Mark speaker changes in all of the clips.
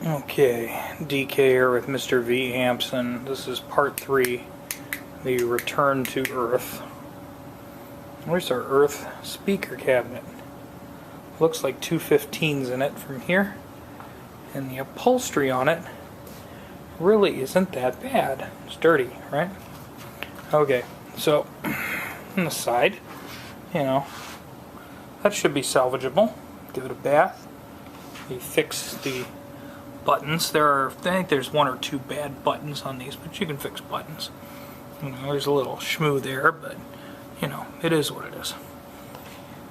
Speaker 1: Okay, DK here with Mr. V Amps, and this is part 3, the return to Earth. Where's our Earth speaker cabinet? Looks like 215s in it from here, and the upholstery on it really isn't that bad. It's dirty, right? Okay, so on the side, you know, that should be salvageable. Give it a bath. You fix the buttons. I think there's 1 or 2 bad buttons on these, but you can fix buttons. You know, there's a little schmoo there, but you know, it is what it is.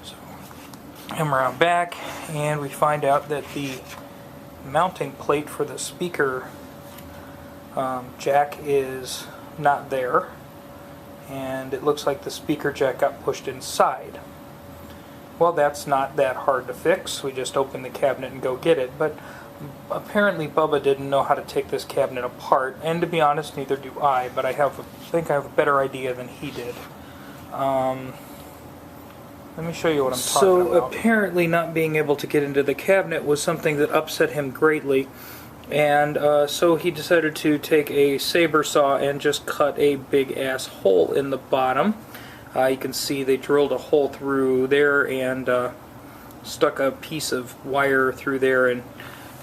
Speaker 1: So, come around back, and we find out that the mounting plate for the speaker jack is not there, and it looks like the speaker jack got pushed inside. Well, that's not that hard to fix. We just open the cabinet and go get it, but apparently Bubba didn't know how to take this cabinet apart, and to be honest, neither do I, but I think I have a better idea than he did. Let me show you what I'm talking about. So apparently not being able to get into the cabinet was something that upset him greatly, and so he decided to take a saber saw and just cut a big ass hole in the bottom. You can see they drilled a hole through there and stuck a piece of wire through there and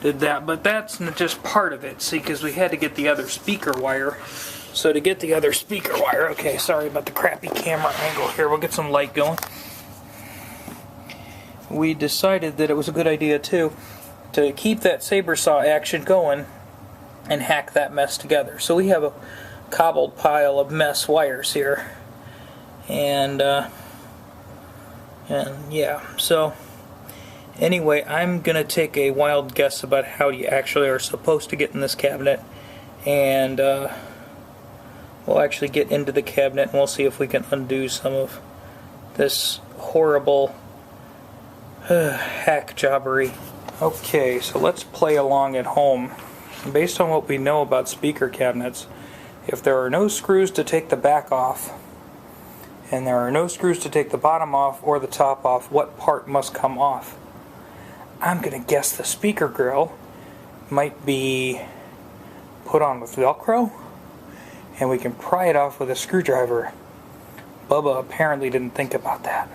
Speaker 1: did that, but that's just part of it, see, because we had to get the other speaker wire. So to get the other speaker wire, okay, sorry about the crappy camera angle here, we'll get some light going. We decided that it was a good idea too to keep that saber saw action going and hack that mess together. So we have a cobbled pile of mess wires here, and yeah, so anyway, I'm gonna take a wild guess about how you actually are supposed to get in this cabinet, and we'll actually get into the cabinet and we'll see if we can undo some of this horrible hack jobbery. Okay, so let's play along at home. Based on what we know about speaker cabinets, if there are no screws to take the back off, and there are no screws to take the bottom off or the top off, what part must come off? I'm gonna guess the speaker grill might be put on with Velcro, and we can pry it off with a screwdriver. Bubba apparently didn't think about that.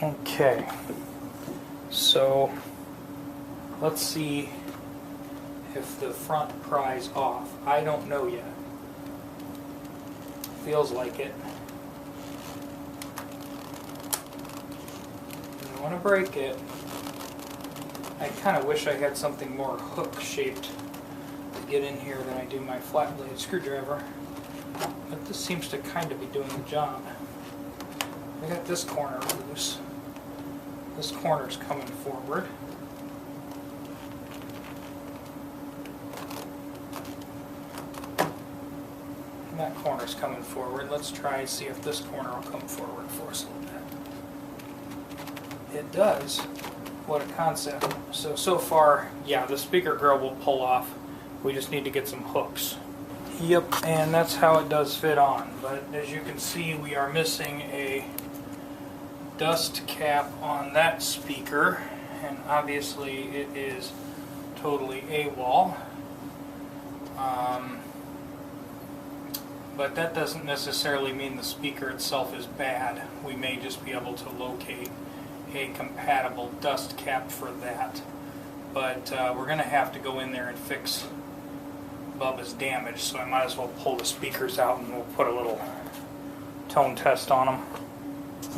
Speaker 1: Okay, so let's see if the front pries off. I don't know yet. Feels like it. I don't want to break it. I kind of wish I had something more hook-shaped to get in here than I do my flat-blade screwdriver. But this seems to kind of be doing the job. I got this corner loose. This corner's coming forward. And that corner's coming forward. Let's try and see if this corner will come forward for us a little bit. It does. What a concept. So far, yeah, the speaker grill will pull off. We just need to get some hooks. Yep, and that's how it does fit on. But as you can see, we are missing a dust cap on that speaker, and obviously it is totally AWOL. But that doesn't necessarily mean the speaker itself is bad. We may just be able to locate a compatible dust cap for that. But we're going to have to go in there and fix Bubba's damage, so I might as well pull the speakers out and we'll put a little tone test on them.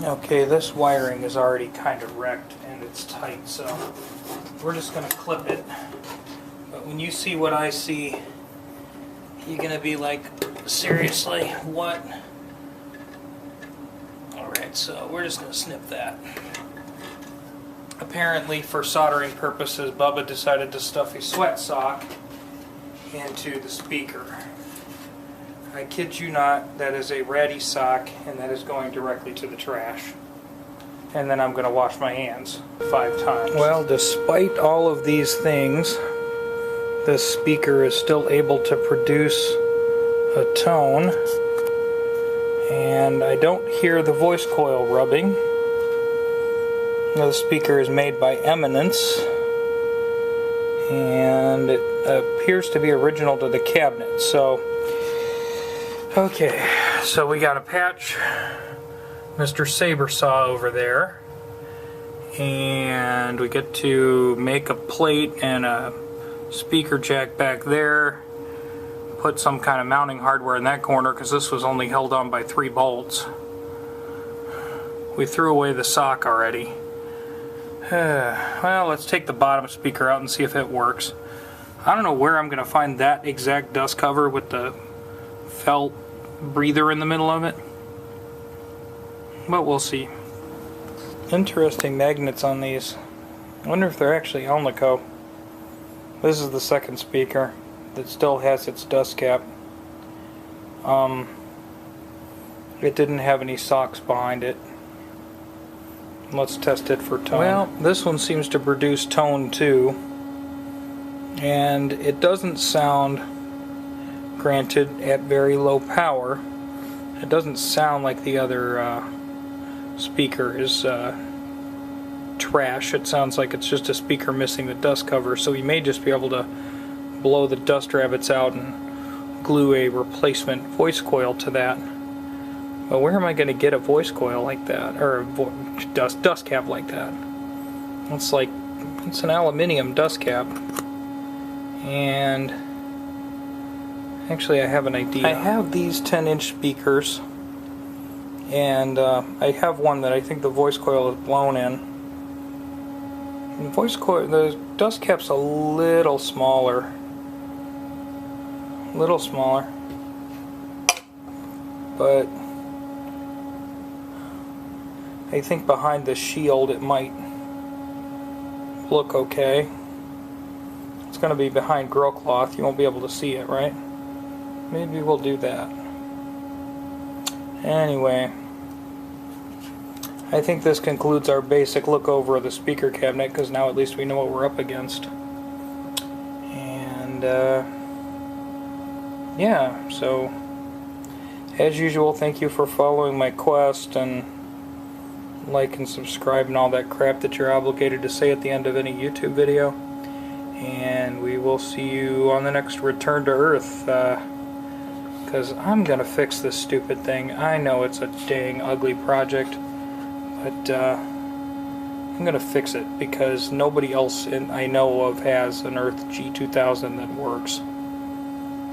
Speaker 1: Okay, this wiring is already kind of wrecked and it's tight, so we're just going to clip it. But when you see what I see, you're going to be like, seriously, what? Alright, so we're just going to snip that. Apparently, for soldering purposes, Bubba decided to stuff a sweat sock into the speaker. I kid you not, that is a ratty sock, and that is going directly to the trash. And then I'm going to wash my hands 5 times. Well, despite all of these things, this speaker is still able to produce a tone, and I don't hear the voice coil rubbing. The speaker is made by Eminence, and it appears to be original to the cabinet. So, okay, so we got to patch Mr. Saber Saw over there, and we get to make a plate and a speaker jack back there, put some kind of mounting hardware in that corner because this was only held on by 3 bolts. We threw away the sock already. Well, let's take the bottom speaker out and see if it works. I don't know where I'm going to find that exact dust cover with the felt breather in the middle of it, but we'll see. Interesting magnets on these. I wonder if they're actually Alnico. This is the second speaker that still has its dust cap. It didn't have any socks behind it. Let's test it for tone. Well, this one seems to produce tone too, and it doesn't sound, granted, at very low power. It doesn't sound like the other speaker is trash. It sounds like it's just a speaker missing the dust cover, so we may just be able to blow the dust rabbits out and glue a replacement voice coil to that. But where am I going to get a voice coil like that, or a dust cap like that? It's an aluminium dust cap, and actually I have an idea. I have these 10-inch speakers, and I have one that I think the voice coil is blown in. The voice coil, the dust cap's a little smaller. But I think behind the shield it might look okay. It's going to be behind grill cloth. You won't be able to see it, right? Maybe we'll do that. Anyway, I think this concludes our basic look over of the speaker cabinet, because now at least we know what we're up against. And yeah, so as usual, thank you for following my quest, and like and subscribe and all that crap that you're obligated to say at the end of any YouTube video. And we will see you on the next Return to Earth, because I'm gonna fix this stupid thing. I know it's a dang ugly project, but I'm gonna fix it because nobody else I know of has an Earth G-2000 that works,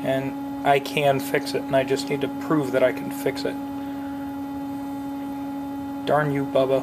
Speaker 1: and I can fix it, and I just need to prove that I can fix it. Darn you, Bubba.